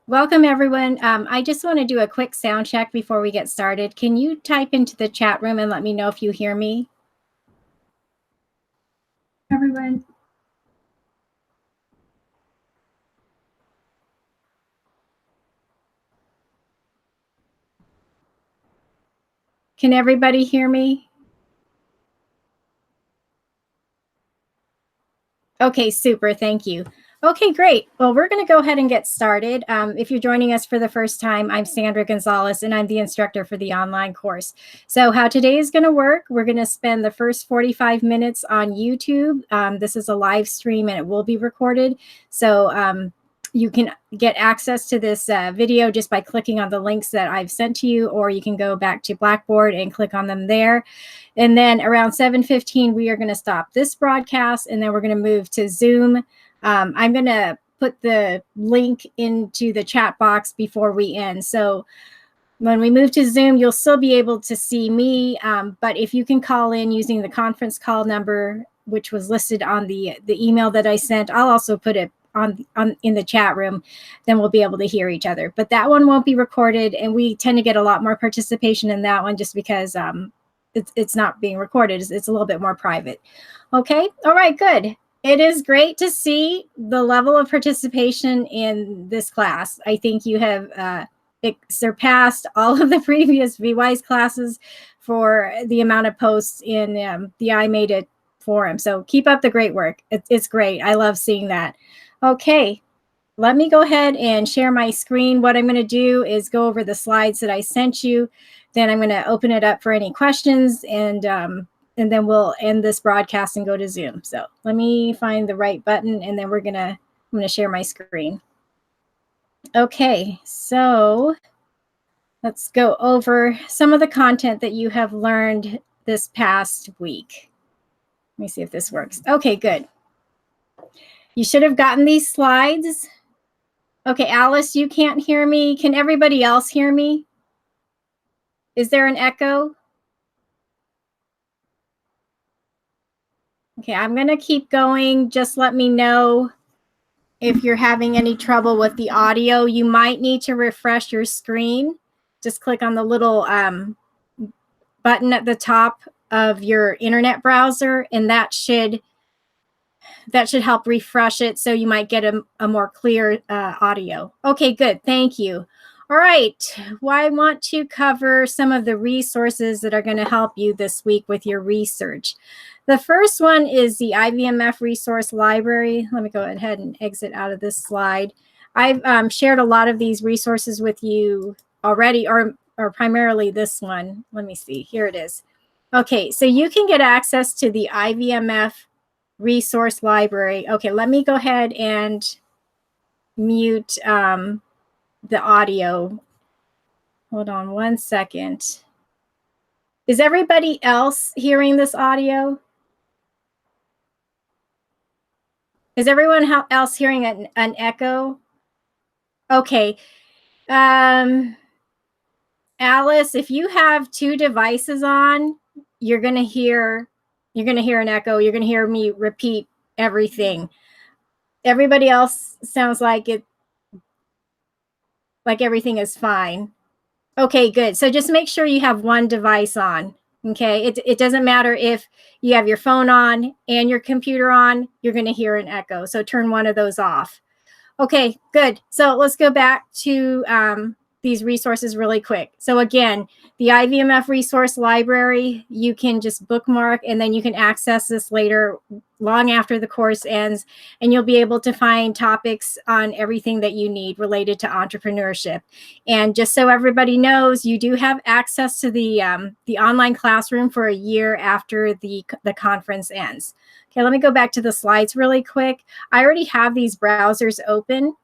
Welcome, everyone. I just want to do a quick sound check before we get started. Can you type into the chat room and let me know if you hear me? Everyone. Can everybody hear me? Okay, super. Thank you. Okay, great. Well, we're going to go ahead and get started. If you're joining us for the first time, I'm Sandra Gonzalez, and I'm the instructor for the online course. So how today is going to work, we're going to spend the first 45 minutes on YouTube. This is a live stream, and it will be recorded. So you can get access to this video just by clicking on the links that I've sent to you, or you can go back to Blackboard and click on them there. And then around 7:15, we are going to stop this broadcast, and then we're going to move to Zoom. I'm going to put the link into the chat box before we end. So when we move to Zoom, you'll still be able to see me. But if you can call in using the conference call number, which was listed on the email that I sent, I'll also put it on in the chat room, then we'll be able to hear each other. But that one won't be recorded, and we tend to get a lot more participation in that one just because it's not being recorded. It's a little bit more private. Okay. All right. Good. It is great to see the level of participation in this class. I think you have surpassed all of the previous VWise classes for the amount of posts in the I Made It forum. So keep up the great work. It's great. I love seeing that. Okay. Let me go ahead and share my screen. What I'm going to do is go over the slides that I sent you. Then I'm going to open it up for any questions, and then we'll end this broadcast and go to Zoom. So let me find the right button, and then I'm going to share my screen. Okay, so let's go over some of the content that you have learned this past week. Let me see if this works. Okay, good. You should have gotten these slides. Okay, Alice, you can't hear me. Can everybody else hear me? Is there an echo? Okay, I'm going to keep going. Just let me know if you're having any trouble with the audio. You might need to refresh your screen. Just click on the little button at the top of your internet browser, and that should help refresh it, so you might get a more clear audio. Okay, good. Thank you. All right. Well, I want to cover some of the resources that are going to help you this week with your research. The first one is the Ivmf resource library. Let me go ahead and exit out of this slide. I've shared a lot of these resources with you already, or primarily this one. Let me see. Here it is. Okay, so you can get access to the Ivmf resource library. Okay, let me go ahead and mute the audio. Hold on one second. Is everybody else hearing this audio? Is everyone else hearing an echo? Okay. Alice, if you have two devices on, you're going to hear an echo. You're going to hear me repeat everything. Everybody else sounds like everything is fine. Okay, good. So just make sure you have one device on. Okay, it doesn't matter if you have your phone on and your computer on, you're going to hear an echo. So turn one of those off. Okay, good. So let's go back to these resources really quick. So again, the Ivmf resource library, you can just bookmark, and then you can access this later, long after the course ends, and you'll be able to find topics on everything that you need related to entrepreneurship. And just so everybody knows, you do have access to the online classroom for a year after the conference ends. Okay, let me go back to the slides really quick. I already have these browsers open,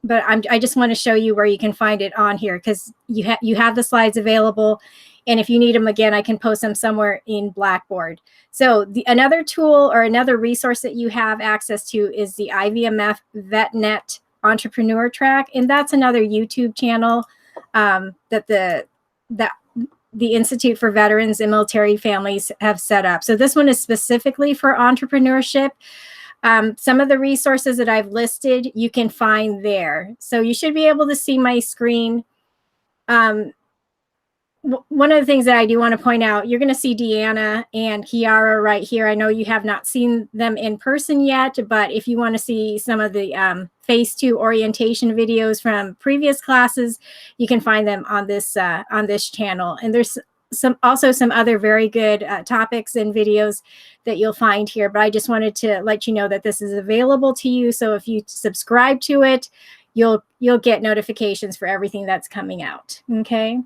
but I just want to show you where you can find it on here, because you have the slides available. And if you need them again, I can post them somewhere in Blackboard. So another tool or another resource that you have access to is the Ivmf VetNet Entrepreneur Track. And that's another YouTube channel that the Institute for Veterans and Military Families have set up. So this one is specifically for entrepreneurship. Some of the resources that I've listed, you can find there. So you should be able to see my screen. One of the things that I do want to point out, you're going to see Deanna and Kiara right here. I know you have not seen them in person yet, but if you want to see some of the phase 2 orientation videos from previous classes, you can find them on this channel. And there's also some other very good topics and videos that you'll find here. But I just wanted to let you know that this is available to you. So if you subscribe to it, you'll get notifications for everything that's coming out. Okay.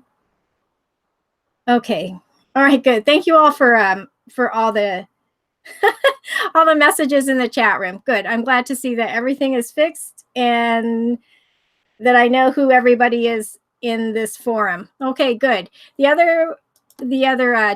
Okay. All right, good. Thank you all for all the all the messages in the chat room. Good. I'm glad to see that everything is fixed and that I know who everybody is in this forum. Okay, good. The other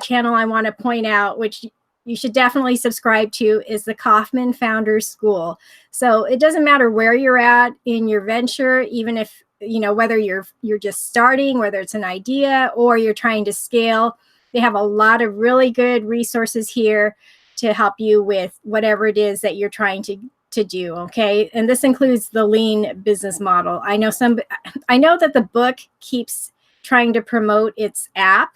channel I want to point out, which you should definitely subscribe to, is the Kauffman Founders School. So it doesn't matter where you're at in your venture, even if whether you're just starting, whether it's an idea or you're trying to scale, they have a lot of really good resources here to help you with whatever it is that you're trying to do. Okay. And this includes the lean business model. I know that the book keeps trying to promote its app.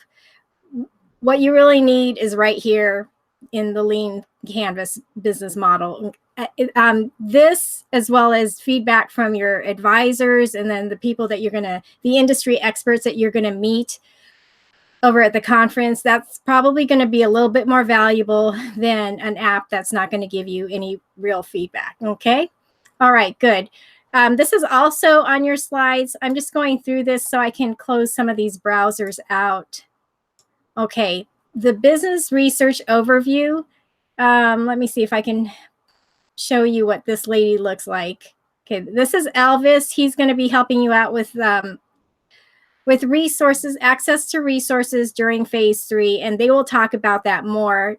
What you really need is right here in the lean canvas business model. This, as well as feedback from your advisors and then the people that the industry experts that you're going to meet over at the conference, that's probably going to be a little bit more valuable than an app that's not going to give you any real feedback. Okay. All right, good. This is also on your slides. I'm just going through this so I can close some of these browsers out. Okay, the business research overview. Let me see if I can show you what this lady looks like. Okay, this is Elvis. He's going to be helping you out with resources, access to resources during phase 3, and they will talk about that more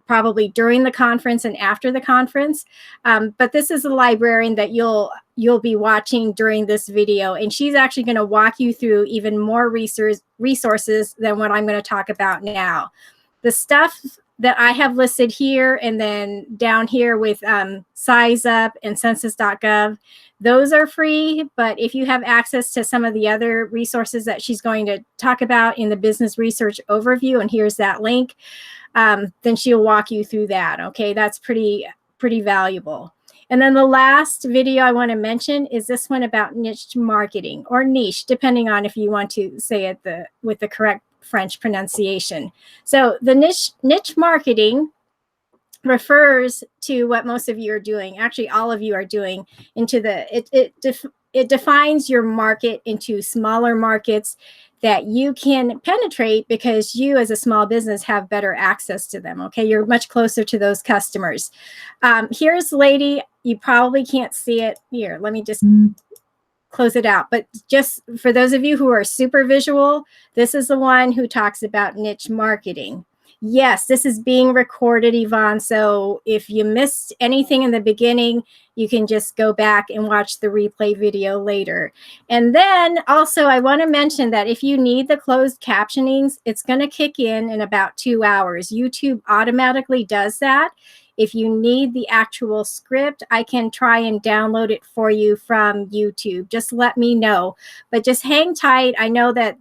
probably during the conference and after the conference. But this is a librarian that you'll be watching during this video, and she's actually going to walk you through even more resources than what I'm going to talk about now. The stuff that I have listed here and then down here with SizeUp and census.gov, those are free. But if you have access to some of the other resources that she's going to talk about in the business research overview, and here's that link, then she'll walk you through that. Okay, that's pretty valuable. And then the last video I want to mention is this one about niche marketing, or niche, depending on if you want to say it with the correct French pronunciation. So the niche marketing refers to what most of you are doing. Actually, all of you are doing it defines your market into smaller markets that you can penetrate because you as a small business have better access to them. Okay, you're much closer to those customers. Here's lady, you probably can't see it here. Let me just close it out. But just for those of you who are super visual, this is the one who talks about niche marketing. Yes, this is being recorded, Yvonne. So if you missed anything in the beginning, you can just go back and watch the replay video later. And then also I want to mention that if you need the closed captionings, it's going to kick in about 2 hours. YouTube automatically does that. If you need the actual script, I can try and download it for you from YouTube. Just let me know. But just hang tight. I know that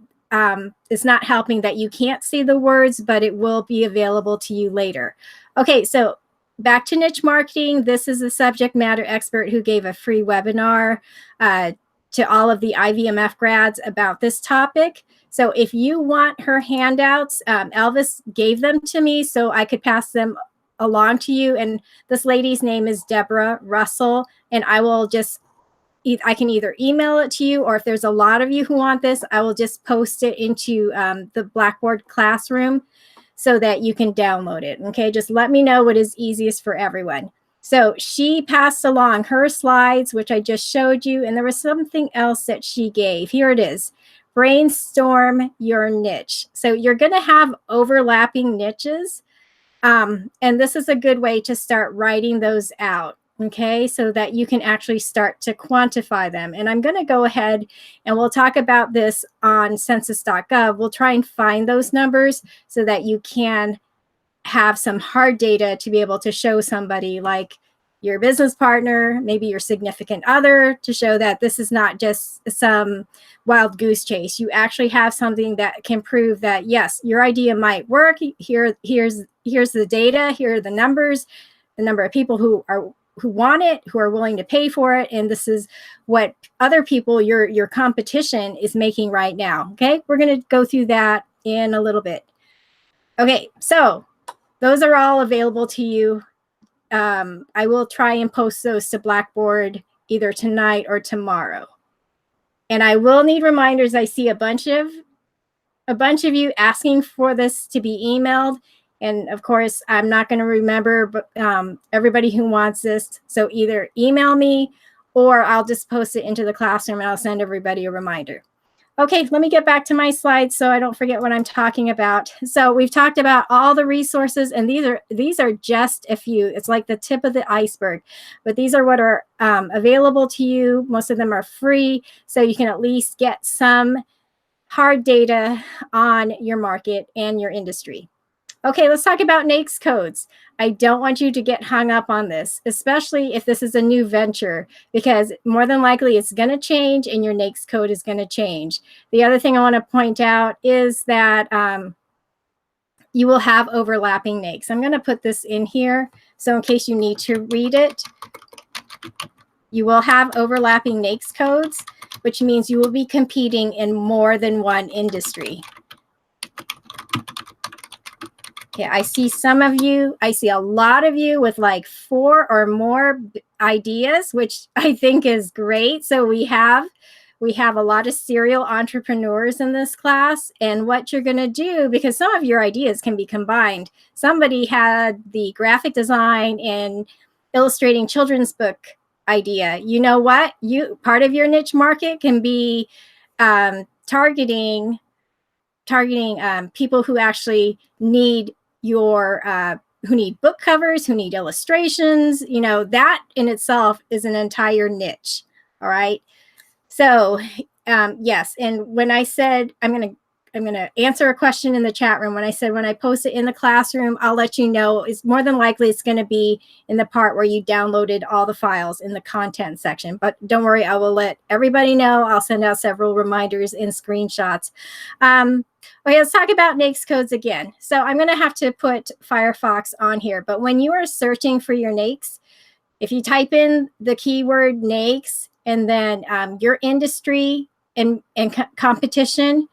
it's not helping that you can't see the words, but it will be available to you later. Okay, so back to niche marketing. This is a subject matter expert who gave a free webinar to all of the Ivmf grads about this topic. So if you want her handouts, Elvis gave them to me so I could pass them along to you. And this lady's name is Deborah Russell, and I can either email it to you, or if there's a lot of you who want this, I will just post it into the Blackboard classroom so that you can download it. Okay, just let me know what is easiest for everyone. So she passed along her slides, which I just showed you, and there was something else that she gave. Here it is. Brainstorm your niche. So you're going to have overlapping niches, and this is a good way to start writing those out. Okay, so that you can actually start to quantify them. And I'm going to go ahead and we'll talk about this on census.gov. We'll try and find those numbers so that you can have some hard data to be able to show somebody like, your business partner, maybe your significant other, to show that this is not just some wild goose chase. You actually have something that can prove that, yes, your idea might work. Here's the data, here are the numbers, the number of people who want it, who are willing to pay for it, and this is what other people, your competition, is making right now. Okay, we're going to go through that in a little bit. Okay, so those are all available to you. I will try and post those to Blackboard either tonight or tomorrow. And I will need reminders. I see a bunch of you asking for this to be emailed. And of course, I'm not going to remember everybody who wants this. So either email me or I'll just post it into the classroom and I'll send everybody a reminder. Okay, let me get back to my slides so I don't forget what I'm talking about. So we've talked about all the resources, and these are just a few. It's like the tip of the iceberg, but these are what are available to you. Most of them are free, so you can at least get some hard data on your market and your industry. Okay, let's talk about NAICS codes. I don't want you to get hung up on this, especially if this is a new venture, because more than likely it's going to change and your NAICS code is going to change. The other thing I want to point out is that you will have overlapping NAICS. I'm going to put this in here, so in case you need to read it, you will have overlapping NAICS codes, which means you will be competing in more than one industry. Okay, I see some of you, I see a lot of you with like 4 or more ideas, which I think is great. So we have a lot of serial entrepreneurs in this class. And what you're going to do, because some of your ideas can be combined. Somebody had the graphic design and illustrating children's book idea. You know what? Part of your niche market can be targeting people who actually need who need book covers, who need illustrations. You know, that in itself is an entire niche. All right. So yes, and when I said I'm gonna answer a question in the chat room, when I said when I post it in the classroom, I'll let you know. It's more than likely it's going to be in the part where you downloaded all the files in the content section. But don't worry, I will let everybody know. I'll send out several reminders and screenshots. Okay, let's talk about NAICS codes again. So I'm going to have to put Firefox on here. But when you are searching for your NAICS, if you type in the keyword NAICS and then your industry and competition,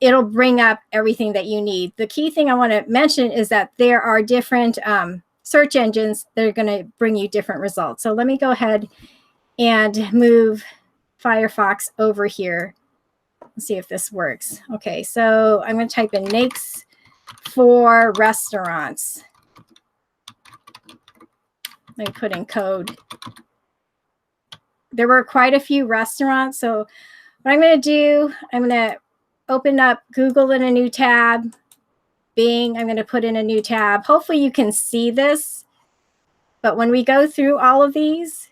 it'll bring up everything that you need. The key thing I want to mention is that there are different search engines that are going to bring you different results. So let me go ahead and move Firefox over here. Let's see if this works. Okay, so I'm going to type in NAICS for restaurants. Let me put in code. There were quite a few restaurants. So what I'm going to do, I'm going to open up Google in a new tab. Bing, I'm going to put in a new tab. Hopefully you can see this. But when we go through all of these,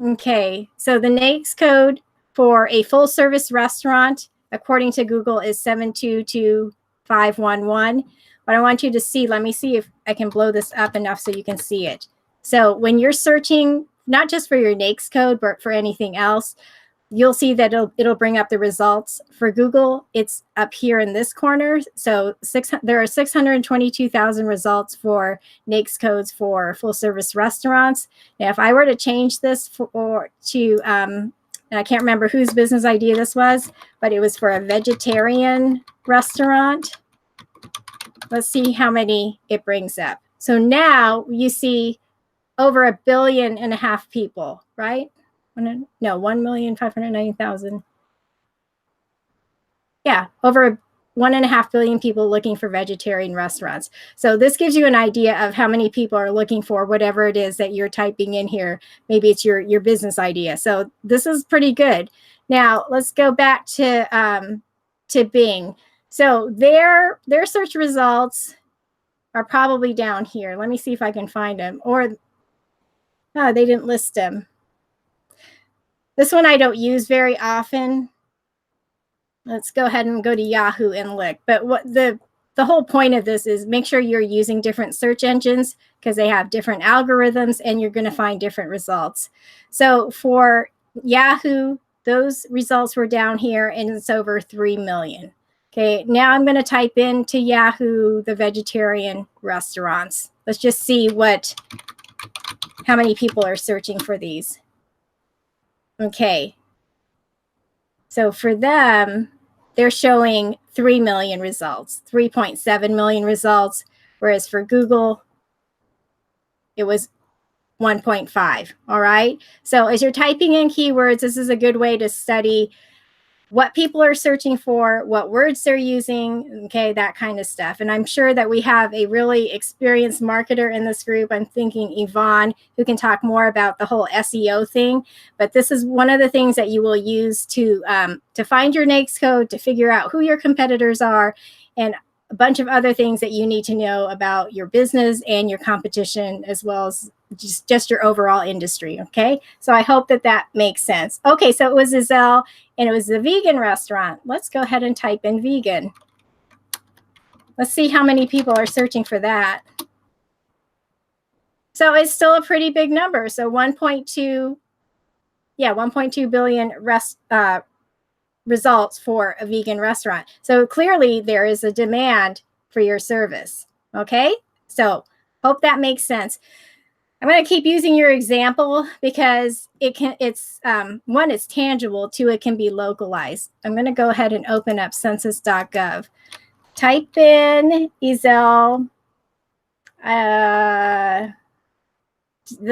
okay, so the NAICS code for a full service restaurant, according to Google, is 722511. What I want you to see, let me see if I can blow this up enough so you can see it. So when you're searching, not just for your NAICS code, but for anything else, you'll see that it'll bring up the results. For Google, it's up here in this corner. So there are 622,000 results for NAICS codes for full service restaurants. Now, if I were to change this and I can't remember whose business idea this was, but it was for a vegetarian restaurant. Let's see how many it brings up. So now you see over 1.5 billion people, right? No, 1,590,000. Yeah, over 1.5 billion people looking for vegetarian restaurants. So this gives you an idea of how many people are looking for whatever it is that you're typing in here. Maybe it's your business idea. So this is pretty good. Now let's go back to Bing. So their search results are probably down here. Let me see if I can find them. Or they didn't list them. This one I don't use very often. Let's go ahead and go to Yahoo and look. But what the the whole point of this is make sure you're using different search engines because they have different algorithms and you're going to find different results. So for Yahoo, those results were down here and it's over 3 million. Okay, now I'm going to type into Yahoo the vegetarian restaurants. Let's just see how many people are searching for these. Okay, so for them, they're showing 3 million results, 3.7 million results, whereas for Google, it was 1.5. All right. So as you're typing in keywords, this is a good way to study what people are searching for, what words they're using, okay, that kind of stuff. And I'm sure that we have a really experienced marketer in this group. I'm thinking Yvonne, who can talk more about the whole SEO thing. But this is one of the things that you will use to find your NAICS code, to figure out who your competitors are, and a bunch of other things that you need to know about your business and your competition, as well as just your overall industry. Okay, so I hope that makes sense. Okay, so it was Giselle and it was the vegan restaurant. Let's go ahead and type in vegan. Let's see how many people are searching for that. So it's still a pretty big number. So 1.2 billion results for a vegan restaurant. So clearly there is a demand for your service. Okay, so hope that makes sense. I'm going to keep using your example because it's one, it's tangible, two, it can be localized. I'm going to go ahead and open up census.gov. Type in Giselle, the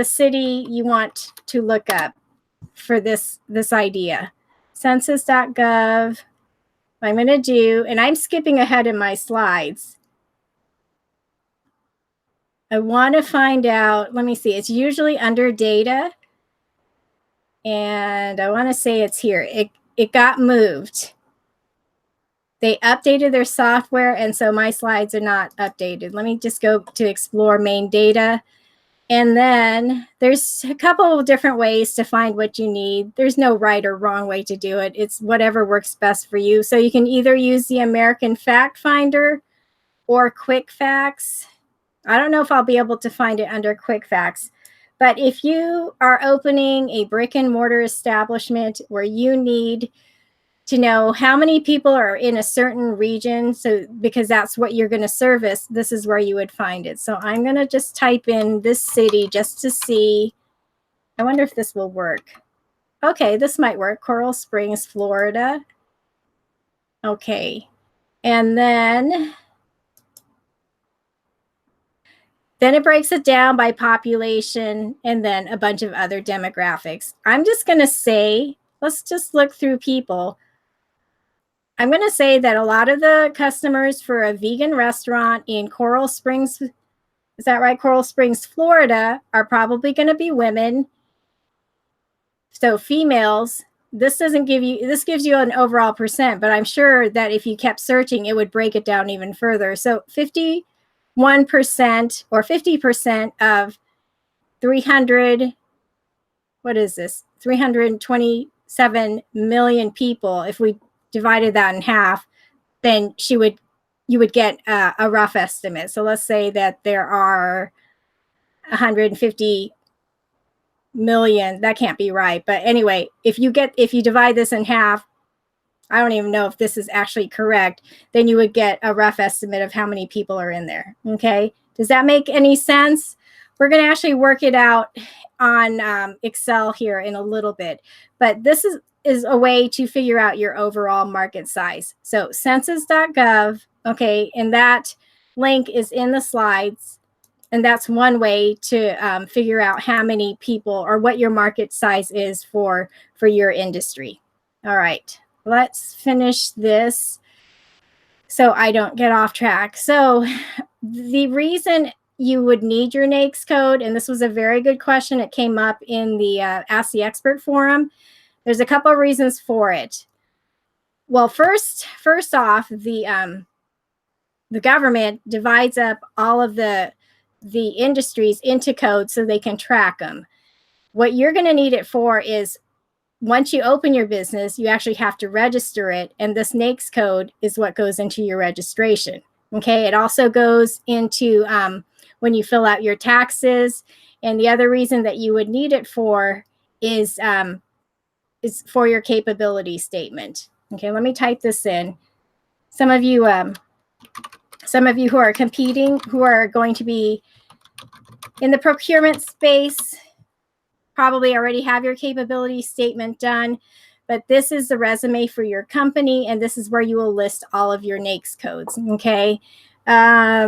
city you want to look up for this idea. Census.gov. What I'm going to do, and I'm skipping ahead in my slides. I want to find out, let me see, it's usually under data. And I want to say it's here. It got moved. They updated their software, and so my slides are not updated. Let me just go to explore main data. And then there's a couple of different ways to find what you need. There's no right or wrong way to do it. It's whatever works best for you. So you can either use the American Fact Finder or Quick Facts. I don't know if I'll be able to find it under Quick Facts, but if you are opening a brick and mortar establishment where you need to know how many people are in a certain region, so because that's what you're going to service, this is where you would find it. So I'm going to just type in this city just to see. I wonder if this will work. Okay, this might work. Coral Springs, Florida. Okay, and then it breaks it down by population and then a bunch of other demographics. I'm just going to say, let's just look through people. I'm going to say that a lot of the customers for a vegan restaurant in Coral Springs, is that right? Coral Springs, Florida, are probably going to be women. So females, this doesn't give you, this gives you an overall percent, but I'm sure that if you kept searching, it would break it down even further. So 51% or 50% of 327 million people, if we divided that in half, then you would get a rough estimate. So let's say that there are 150 million. That can't be right. But anyway, if you divide this in half, I don't even know if this is actually correct, then you would get a rough estimate of how many people are in there. Okay. Does that make any sense? We're going to actually work it out on Excel here in a little bit, but this is a way to figure out your overall market size. So census.gov, okay, and that link is in the slides. And that's one way to figure out how many people or what your market size is for your industry. All right, let's finish this so I don't get off track. So the reason you would need your NAICS code, and this was a very good question. It came up in the Ask the Expert forum. There's a couple of reasons for it. Well, first off, the government divides up all of the industries into codes so they can track them. What you're going to need it for is once you open your business, you actually have to register it. And this NAICS code is what goes into your registration. Okay, it also goes into when you fill out your taxes. And the other reason that you would need it for is for your capability statement. Okay, let me type this in. Some of you who are competing, who are going to be in the procurement space, probably already have your capability statement done, but this is the resume for your company, and this is where you will list all of your NAICS codes, okay? I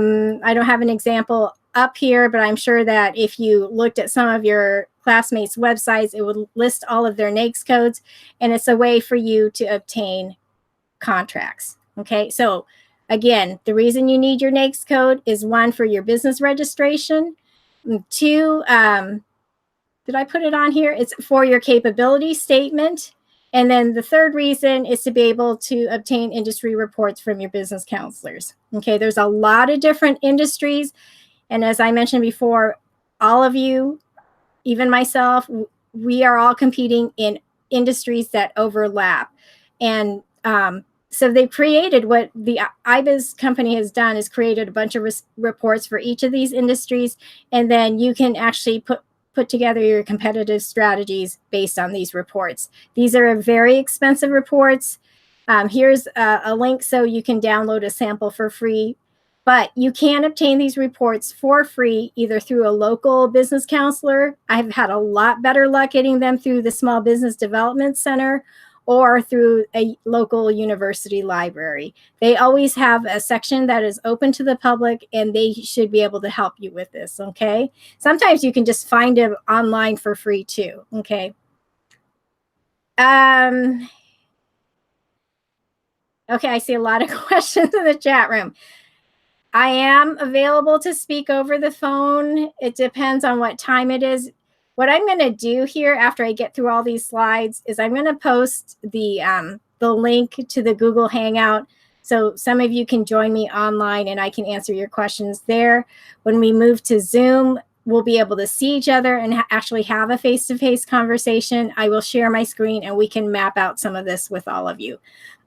don't have an example up here, but I'm sure that if you looked at some of your classmates' websites, it would list all of their NAICS codes, and it's a way for you to obtain contracts, okay? So again, the reason you need your NAICS code is one, for your business registration, two, did I put it on here? It's for your capability statement. And then the third reason is to be able to obtain industry reports from your business counselors. Okay, there's a lot of different industries. And as I mentioned before, all of you, even myself, we are all competing in industries that overlap. And so they created, what the IBIS company has done is created a bunch of reports for each of these industries. And then you can actually put together your competitive strategies based on these reports. These are very expensive reports. Here's a link so you can download a sample for free. But you can obtain these reports for free either through a local business counselor. I've had a lot better luck getting them through the Small Business Development Center or through a local university library. They always have a section that is open to the public, and they should be able to help you with this, okay? Sometimes you can just find them online for free too, okay? Okay, I see a lot of questions in the chat room. I am available to speak over the phone. It depends on what time it is. What I'm going to do here after I get through all these slides is I'm going to post the link to the Google Hangout, so some of you can join me online and I can answer your questions there. When we move to Zoom, we'll be able to see each other and actually have a face-to-face conversation. I will share my screen and we can map out some of this with all of you.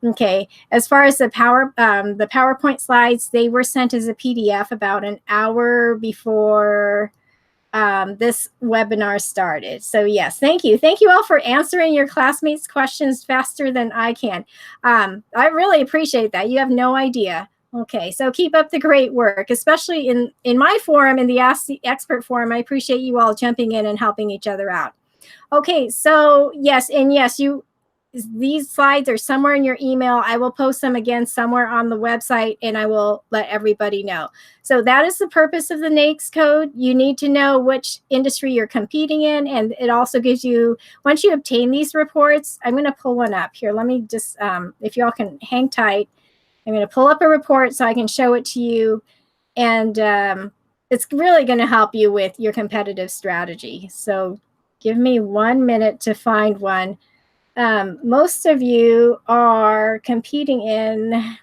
Okay, as far as the PowerPoint slides, they were sent as a PDF about an hour before this webinar started. So yes, thank you. Thank you all for answering your classmates' questions faster than I can. I really appreciate that. You have no idea. Okay, so keep up the great work, especially in my forum, in the Ask the Expert forum. I appreciate you all jumping in and helping each other out. Okay, so yes, and yes, these slides are somewhere in your email. I will post them again somewhere on the website, and I will let everybody know. So that is the purpose of the NAICS code. You need to know which industry you're competing in, and it also gives you, once you obtain these reports, I'm going to pull one up here. Let me just, if y'all can hang tight, I'm going to pull up a report so I can show it to you, and it's really going to help you with your competitive strategy. So give me 1 minute to find one. Most of you are competing in,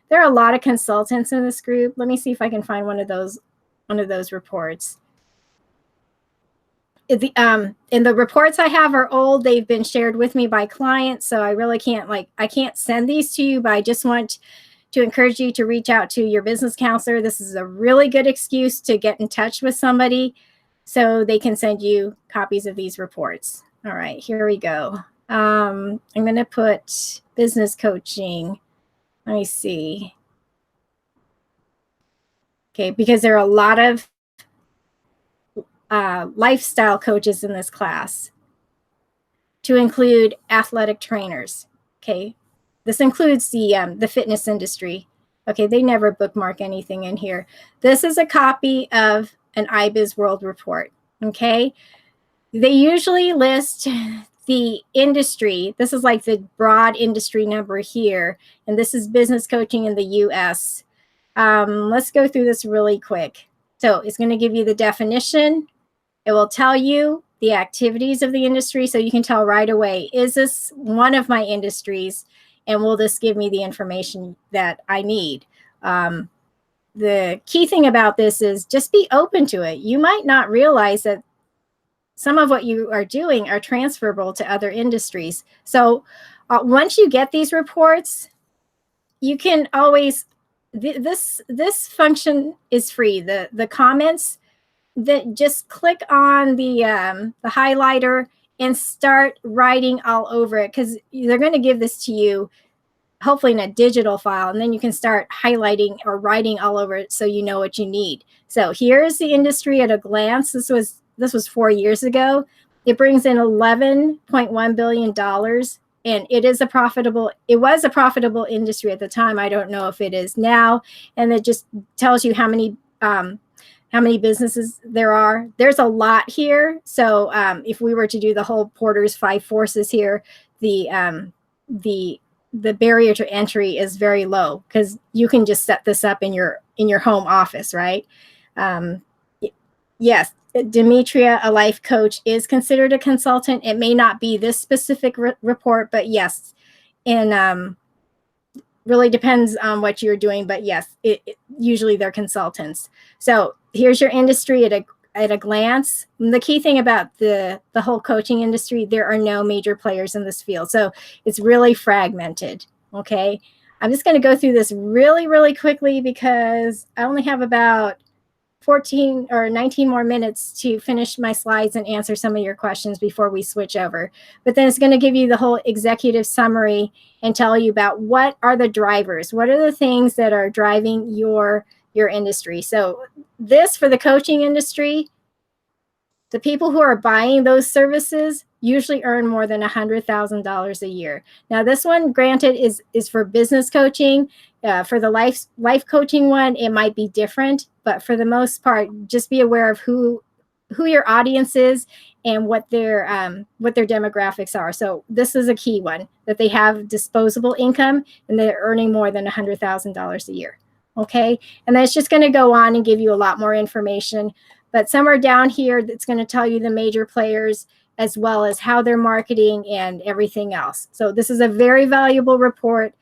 there are a lot of consultants in this group. Let me see if I can find one of those reports. And the reports I have are old. They've been shared with me by clients, so I really can't, I can't send these to you, but I just want to encourage you to reach out to your business counselor. This is a really good excuse to get in touch with somebody so they can send you copies of these reports. All right, here we go. I'm going to put business coaching. Let me see. Okay, because there are a lot of lifestyle coaches in this class, to include athletic trainers. Okay, this includes the fitness industry. Okay, they never bookmark anything in here. This is a copy of an IBIS World Report. Okay, they usually list the industry. This is like the broad industry number here, and this is business coaching in the US. Let's go through this really quick. So it's going to give you the definition. It will tell you the activities of the industry, so you can tell right away, is this one of my industries, and will this give me the information that I need? The key thing about this is just be open to it. You might not realize that some of what you are doing are transferable to other industries. So once you get these reports, you can always this function is free. The comments, that just click on the highlighter and start writing all over it, because they're going to give this to you hopefully in a digital file, and then you can start highlighting or writing all over it so you know what you need. So here's the industry at a glance. This was 4 years ago. It brings in $11.1 billion, and it was a profitable industry at the time. I don't know if it is now. And it just tells you how many businesses there are. There's a lot here. So if we were to do the whole Porter's 5 forces here, the barrier to entry is very low, because you can just set this up in your home office, right? Yes, Demetria, a life coach, is considered a consultant. It may not be this specific report, but yes, and really depends on what you're doing. But yes, usually they're consultants. So here's your industry at a glance. The key thing about the whole coaching industry, there are no major players in this field. So it's really fragmented. Okay. I'm just going to go through this really, really quickly, because I only have about 14 or 19 more minutes to finish my slides and answer some of your questions before we switch over. But then it's going to give you the whole executive summary and tell you about what are the drivers, what are the things that are driving your industry. So this, for the coaching industry, the people who are buying those services usually earn more than $100,000 a year. Now, this one, granted, is for business coaching. For the life coaching one, it might be different, but for the most part, just be aware of who your audience is and what their demographics are. So this is a key one, that they have disposable income and they're earning more than $100,000 a year. Okay, and then it's just going to go on and give you a lot more information. But somewhere down here, it's going to tell you the major players, as well as how they're marketing and everything else. So this is a very valuable report.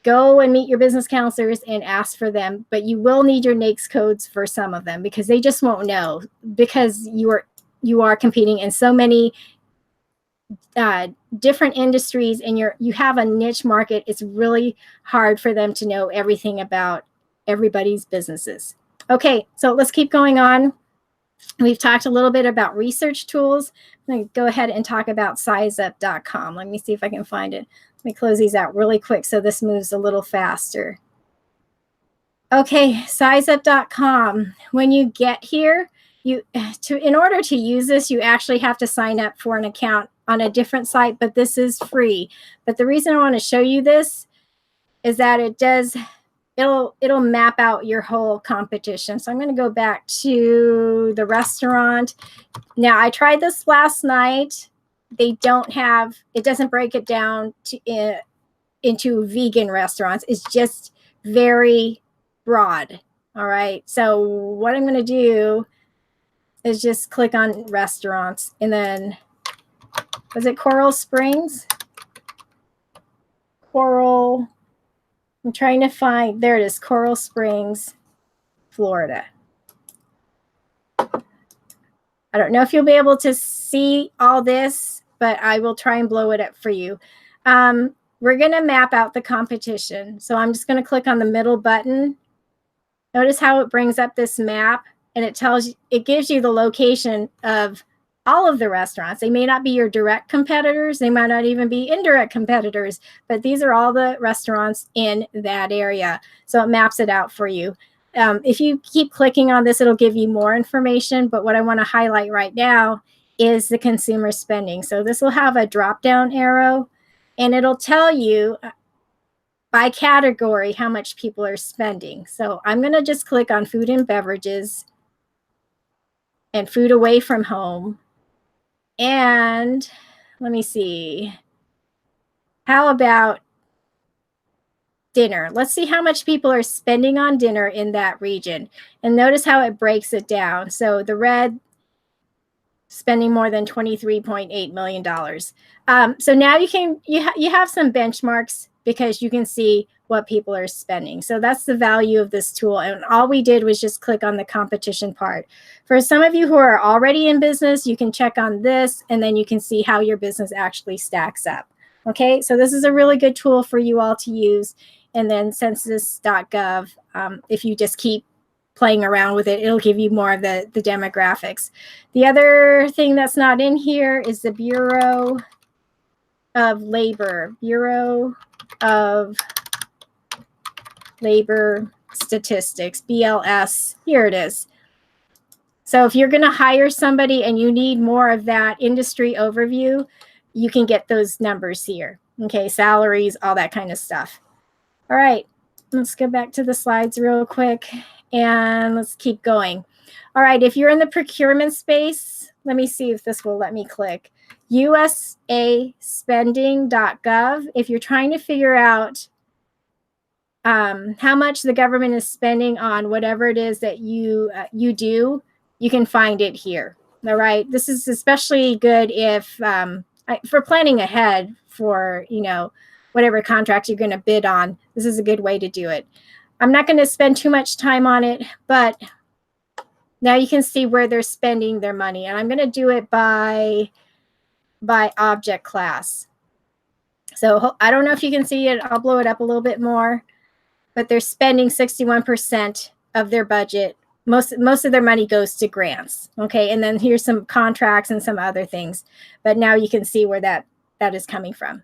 Go and meet your business counselors and ask for them, but you will need your NAICS codes for some of them, because they just won't know, because you are competing in so many different industries, and you have a niche market. It's really hard for them to know everything about everybody's businesses. Okay, so let's keep going on. We've talked a little bit about research tools. I'm going to go ahead and talk about sizeup.com. Let me see if I can find it. Let me close these out really quick so this moves a little faster. Okay, sizeup.com. When you get here, in order to use this, you actually have to sign up for an account on a different site, but this is free. But the reason I want to show you this is that it'll map out your whole competition. So I'm going to go back to the restaurant. Now, I tried this last night. It doesn't break it down into vegan restaurants. It's just very broad. All right. So what I'm going to do is just click on restaurants, and then, was it Coral Springs? I'm trying to find, there it is, Coral Springs, Florida. I don't know if you'll be able to see all this, but I will try and blow it up for you. We're going to map out the competition. So I'm just going to click on the middle button. Notice how it brings up this map, and it gives you the location of all of the restaurants. They may not be your direct competitors. They might not even be indirect competitors, but these are all the restaurants in that area. So it maps it out for you. If you keep clicking on this, it'll give you more information. But what I want to highlight right now is the consumer spending. So this will have a drop-down arrow, and it'll tell you by category how much people are spending. So I'm going to just click on food and beverages and food away from home. And let me see. How about dinner? Let's see how much people are spending on dinner in that region. And notice how it breaks it down. So the red, spending more than $23.8 million. So now you have some benchmarks, because you can see what people are spending. So that's the value of this tool. And all we did was just click on the competition part. For some of you who are already in business, you can check on this, and then you can see how your business actually stacks up. Okay, so this is a really good tool for you all to use. and then census.gov. If you just keep playing around with it, it'll give you more of the demographics. The other thing that's not in here is the Bureau of Labor Statistics, BLS. Here it is. So if you're going to hire somebody and you need more of that industry overview, you can get those numbers here. Okay, salaries, all that kind of stuff. All right, let's go back to the slides real quick and let's keep going. All right, if you're in the procurement space, let me see if this will let me click. USAspending.gov. If you're trying to figure out how much the government is spending on whatever it is that you do, you can find it here. All right, this is especially good if for planning ahead for whatever contract you're going to bid on. This is a good way to do it. I'm not going to spend too much time on it, but now you can see where they're spending their money, and I'm going to do it by object class. So I don't know if you can see it. I'll blow it up a little bit more, but they're spending 61% of their budget. Most of their money goes to grants. Okay, and then here's some contracts and some other things, but now you can see where that is coming from.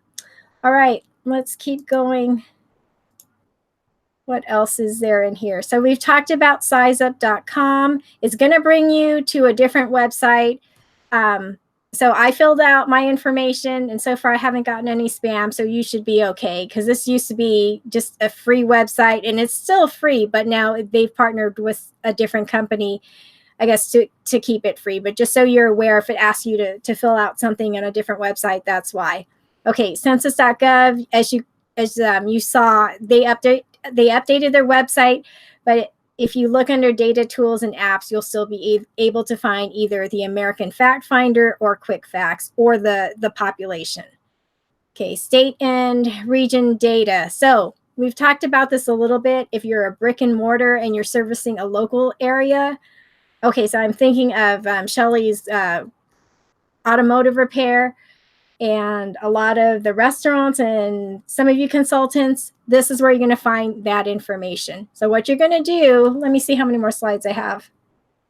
All right, let's keep going. What else is there in here? So we've talked about sizeup.com. It's going to bring you to a different website. So I filled out my information, and so far I haven't gotten any spam, so you should be okay, because this used to be just a free website, and it's still free, but now they've partnered with a different company, I guess, to keep it free. But just so you're aware, if it asks you to fill out something on a different website, that's why. Okay, census.gov, as you saw, they updated their website, but if you look under data tools and apps, you'll still be able to find either the American Fact Finder or Quick Facts or the population. Okay, state and region data. So we've talked about this a little bit. If you're a brick and mortar and you're servicing a local area, okay, so I'm thinking of Shelley's automotive repair, and a lot of the restaurants and some of you consultants, this is where you're going to find that information. So what you're going to do, let me see how many more slides I have.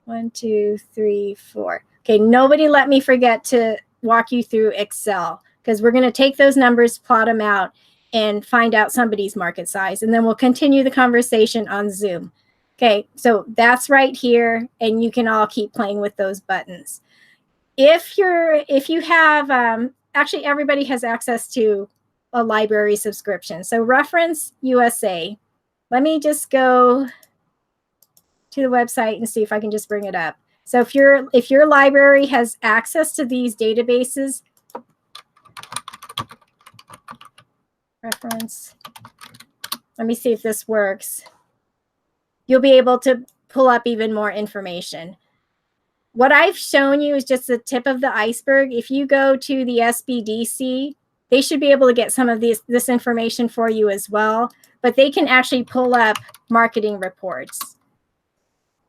1, 2, 3, 4. Okay, nobody let me forget to walk you through Excel, because we're going to take those numbers, plot them out, and find out somebody's market size. And then we'll continue the conversation on Zoom. Okay, so that's right here, and you can all keep playing with those buttons. If you have, actually everybody has access to a library subscription. So Reference USA. Let me just go to the website and see if I can just bring it up. So if your library has access to these databases, reference, let me see if this works. You'll be able to pull up even more information. What I've shown you is just the tip of the iceberg. If you go to the SBDC, they should be able to get some of this information for you as well, but they can actually pull up marketing reports.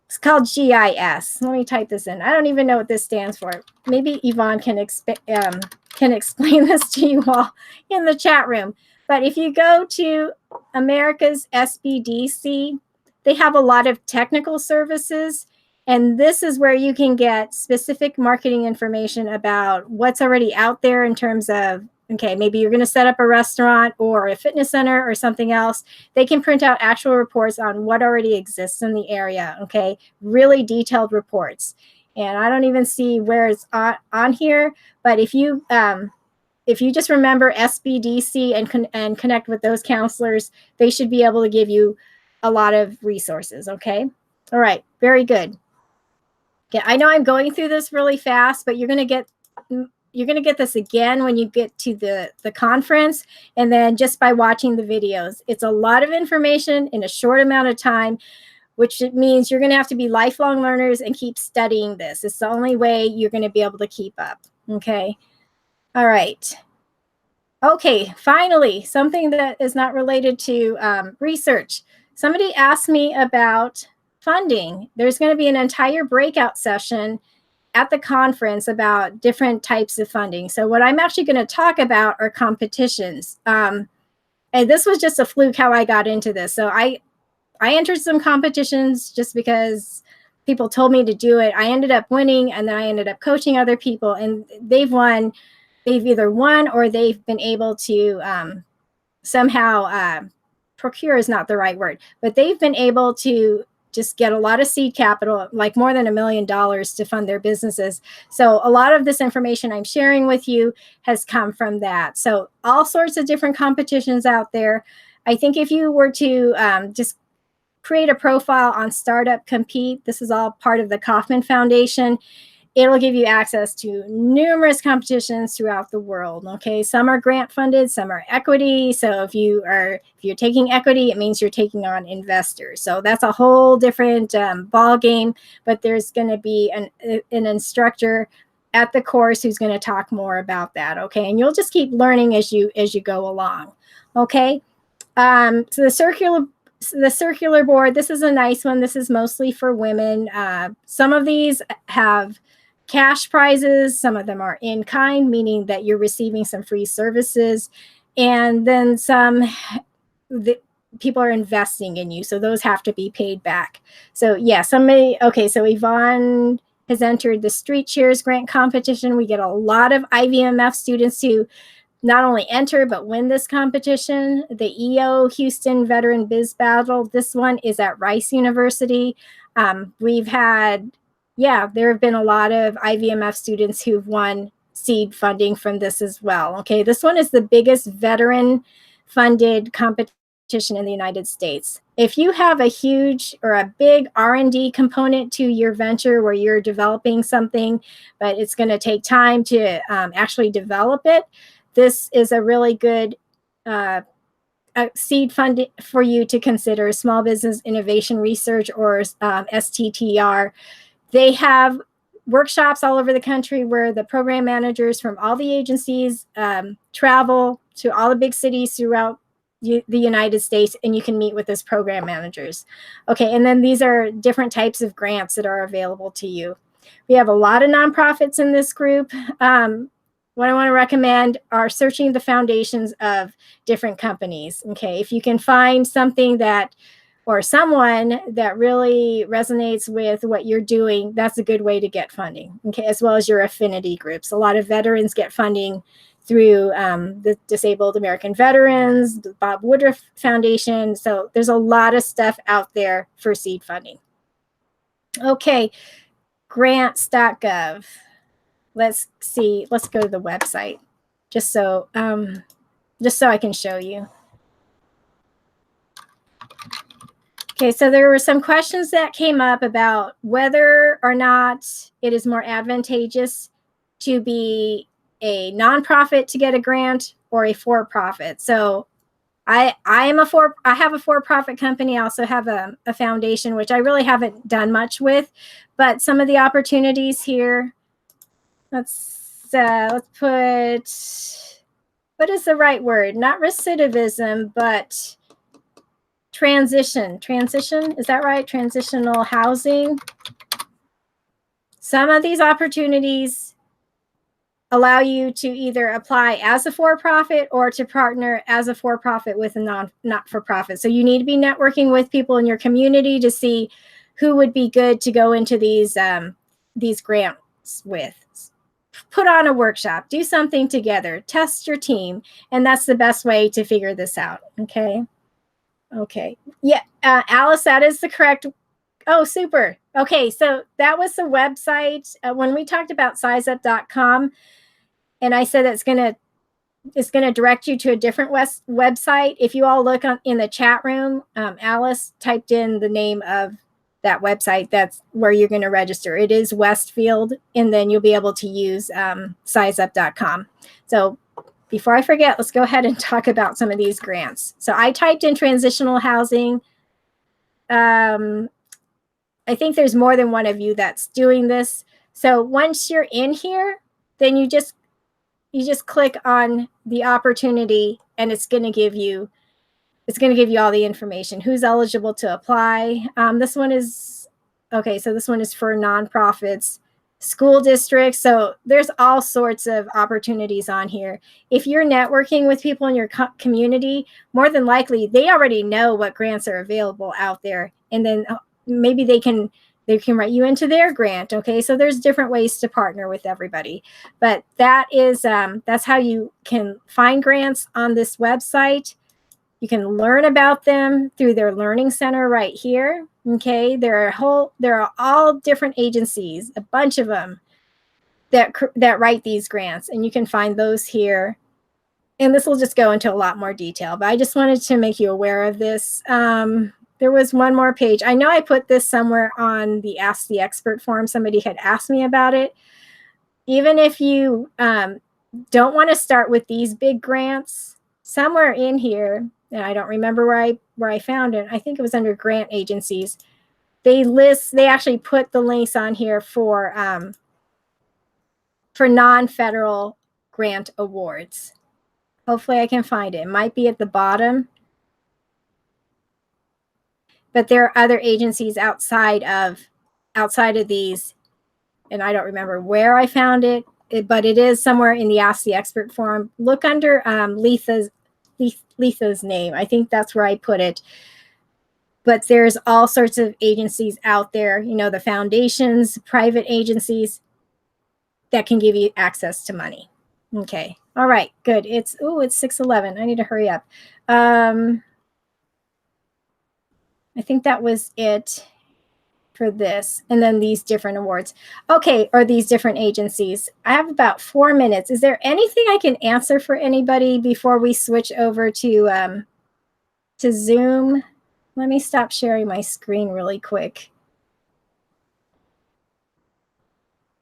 It's called GIS. Let me type this in. I don't even know what this stands for. Maybe Yvonne can explain this to you all in the chat room. But if you go to America's SBDC, they have a lot of technical services. And this is where you can get specific marketing information about what's already out there in terms of, okay, maybe you're going to set up a restaurant or a fitness center or something else. They can print out actual reports on what already exists in the area, okay? Really detailed reports. And I don't even see where it's on here, but if you just remember SBDC and connect with those counselors, they should be able to give you a lot of resources, okay? All right, very good. Yeah, I know I'm going through this really fast, but you're going to get this again when you get to the conference, and then just by watching the videos. It's a lot of information in a short amount of time, which means you're going to have to be lifelong learners and keep studying this. It's the only way you're going to be able to keep up. Okay. All right. Okay. Finally, something that is not related to research. Somebody asked me about funding. There's going to be an entire breakout session at the conference about different types of funding. So what I'm actually going to talk about are competitions. And this was just a fluke how I got into this. So I entered some competitions just because people told me to do it. I ended up winning, and then I ended up coaching other people, and they've won. They've either won or they've been able to somehow procure is not the right word, but they've been able to just get a lot of seed capital, like more than $1 million to fund their businesses. So a lot of this information I'm sharing with you has come from that. So all sorts of different competitions out there. I think if you were to just create a profile on Startup Compete, this is all part of the Kauffman Foundation, it'll give you access to numerous competitions throughout the world. Okay, some are grant funded, some are equity. So if you're taking equity, it means you're taking on investors. So that's a whole different ball game. But there's going to be an instructor at the course who's going to talk more about that. Okay, and you'll just keep learning as you go along. Okay, so the circular board. This is a nice one. This is mostly for women. Some of these have cash prizes. Some of them are in kind, meaning that you're receiving some free services. And then people are investing in you. So those have to be paid back. So yeah, okay, so Yvonne has entered the Street Cheers grant competition. We get a lot of Ivmf students who not only enter but win this competition. The EO Houston Veteran Biz Battle, this one is at Rice University. There have been a lot of Ivmf students who've won seed funding from this as well. Okay, this one is the biggest veteran funded competition in the United States. If you have a huge or a big R&D component to your venture where you're developing something, but it's going to take time to actually develop it, this is a really good seed fund for you to consider, Small Business Innovation Research, or STTR. They have workshops all over the country where the program managers from all the agencies travel to all the big cities throughout the United States, and you can meet with those program managers. Okay, and then these are different types of grants that are available to you. We have a lot of nonprofits in this group. What I want to recommend are searching the foundations of different companies. Okay, if you can find something or someone that really resonates with what you're doing, that's a good way to get funding. Okay, as well as your affinity groups. A lot of veterans get funding through the Disabled American Veterans, the Bob Woodruff Foundation. So there's a lot of stuff out there for seed funding. Okay, grants.gov. Let's see. Let's go to the website just so I can show you. Okay, so there were some questions that came up about whether or not it is more advantageous to be a nonprofit to get a grant or a for-profit. So I have a for-profit company. I also have a foundation, which I really haven't done much with, but some of the opportunities here. Let's put, what is the right word? Not recidivism, but transition, is that right? Transitional housing. Some of these opportunities allow you to either apply as a for-profit or to partner as a for-profit with a not-for-profit. So you need to be networking with people in your community to see who would be good to go into these grants with. Put on a workshop, do something together, test your team, and that's the best way to figure this out. Okay. Yeah, Alice, that is the correct. Oh, super. Okay, so that was the website. When we talked about sizeup.com, and I said it's going to direct you to a different website. If you all look in the chat room, Alice typed in the name of that website. That's where you're going to register. It is Westfield, and then you'll be able to use sizeup.com. So before I forget, let's go ahead and talk about some of these grants. So I typed in transitional housing. I think there's more than one of you that's doing this. So once you're in here, then you just click on the opportunity, and it's going to give you all the information. Who's eligible to apply? This one is for nonprofits. school districts. So there's all sorts of opportunities on here. If you're networking with people in your community, more than likely they already know what grants are available out there, and then maybe they can write you into their grant. Okay, so there's different ways to partner with everybody, but that is that's how you can find grants on this website. You can learn about them through their learning center right here. Okay, there are all different agencies, a bunch of them that write these grants, and you can find those here. And this will just go into a lot more detail, but I just wanted to make you aware of this. There was one more page. I know I put this somewhere on the Ask the Expert forum. Somebody had asked me about it. Even if you don't want to start with these big grants, somewhere in here, and I don't remember where I found it. I think it was under grant agencies. They actually put the links on here for non-federal grant awards. Hopefully I can find it. It might be at the bottom. But there are other agencies outside of these, and I don't remember where I found it, but it is somewhere in the Ask the Expert forum. Look under Letha's name. I think that's where I put it. But there's all sorts of agencies out there, the foundations, private agencies that can give you access to money. Okay. All right, good. It's 6:11. I need to hurry up. I think that was it for this. And then these different awards. Okay, or these different agencies. I have about 4 minutes. Is there anything I can answer for anybody before we switch over to Zoom? Let me stop sharing my screen really quick.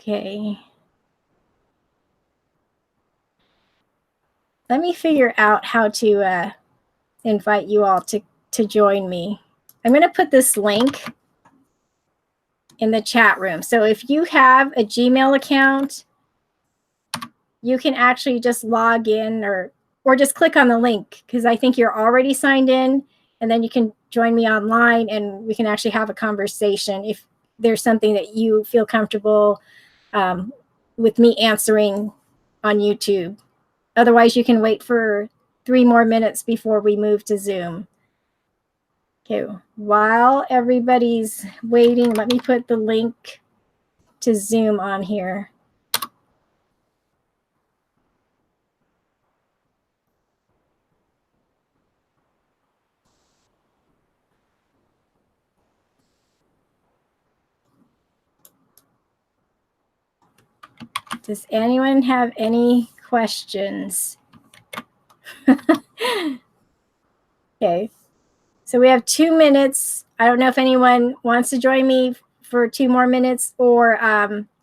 Okay. Let me figure out how to invite you all to join me. I'm going to put this link in the chat room. So if you have a Gmail account, you can actually just log in or just click on the link, because I think you're already signed in, and then you can join me online and we can actually have a conversation if there's something that you feel comfortable with me answering on YouTube. Otherwise, you can wait for 3 more minutes before we move to Zoom. Okay, while everybody's waiting, let me put the link to Zoom on here. Does anyone have any questions? Okay, so we have 2 minutes. I don't know if anyone wants to join me for 2 more minutes, or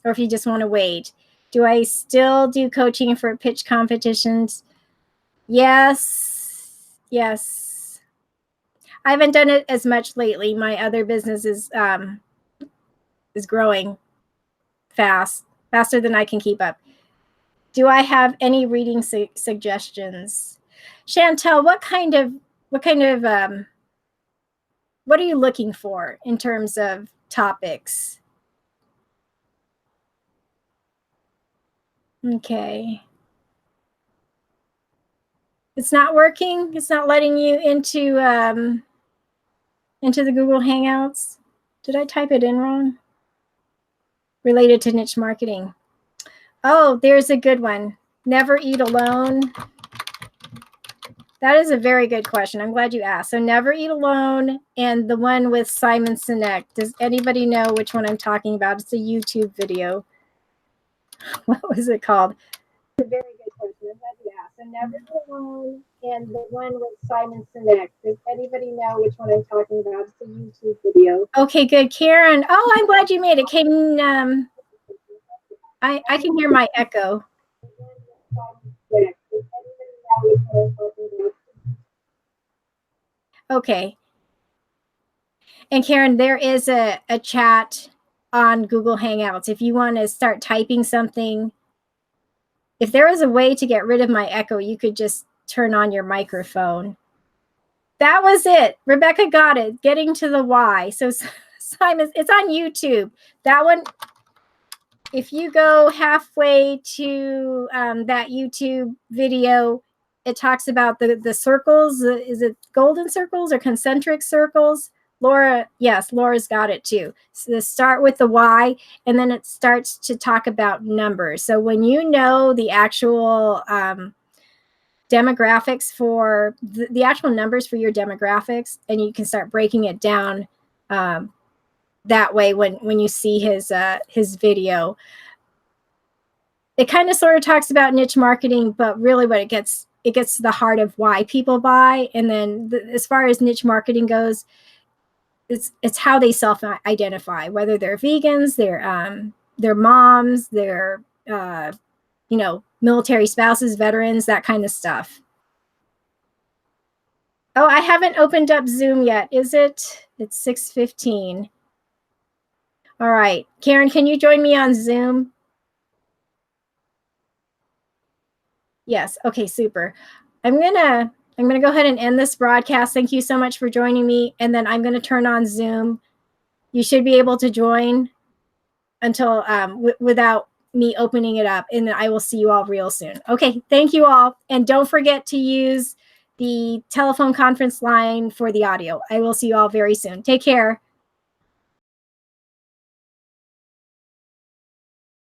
if you just want to wait. Do I still do coaching for pitch competitions? Yes. I haven't done it as much lately. My other business is growing faster than I can keep up. Do I have any reading suggestions? Chantel, what are you looking for in terms of topics? Okay. It's not working? It's not letting you into the Google Hangouts? Did I type it in wrong? Related to niche marketing. Oh, there's a good one. Never eat alone. That is a very good question. I'm glad you asked. So Never Eat Alone, and the one with Simon Sinek. Does anybody know which one I'm talking about? It's a YouTube video. What was it called? It's a very good question. I'm glad you asked. So Never Eat Alone, and the one with Simon Sinek. Does anybody know which one I'm talking about? It's a YouTube video. Okay, good. Karen. Oh, I'm glad you made it. Can I can hear my echo. Okay. And Karen, there is a chat on Google Hangouts. If you want to start typing something, if there was a way to get rid of my echo, you could just turn on your microphone. That was it. Rebecca got it. Getting to the why. So Simon, it's on YouTube. That one. if you go halfway to that YouTube video, it talks about the circles. Is it golden circles or concentric circles? Laura, yes, Laura's got it too. So start with the Y, and then it starts to talk about numbers. So when you know the actual demographics for the actual numbers for your demographics, and you can start breaking it down that way when you see his video. It kind of sort of talks about niche marketing, but really what it gets to the heart of why people buy. And then as far as niche marketing goes, it's how they self-identify, whether they're vegans, they're moms, they're military spouses, veterans, that kind of stuff. Oh, I haven't opened up Zoom yet. Is it? It's 6:15. All right. Karen, can you join me on Zoom? Yes. Okay, super. I'm gonna go ahead and end this broadcast. Thank you so much for joining me. And then I'm gonna turn on Zoom. You should be able to join until without me opening it up, and then I will see you all real soon. Okay, thank you all. And don't forget to use the telephone conference line for the audio. I will see you all very soon. Take care.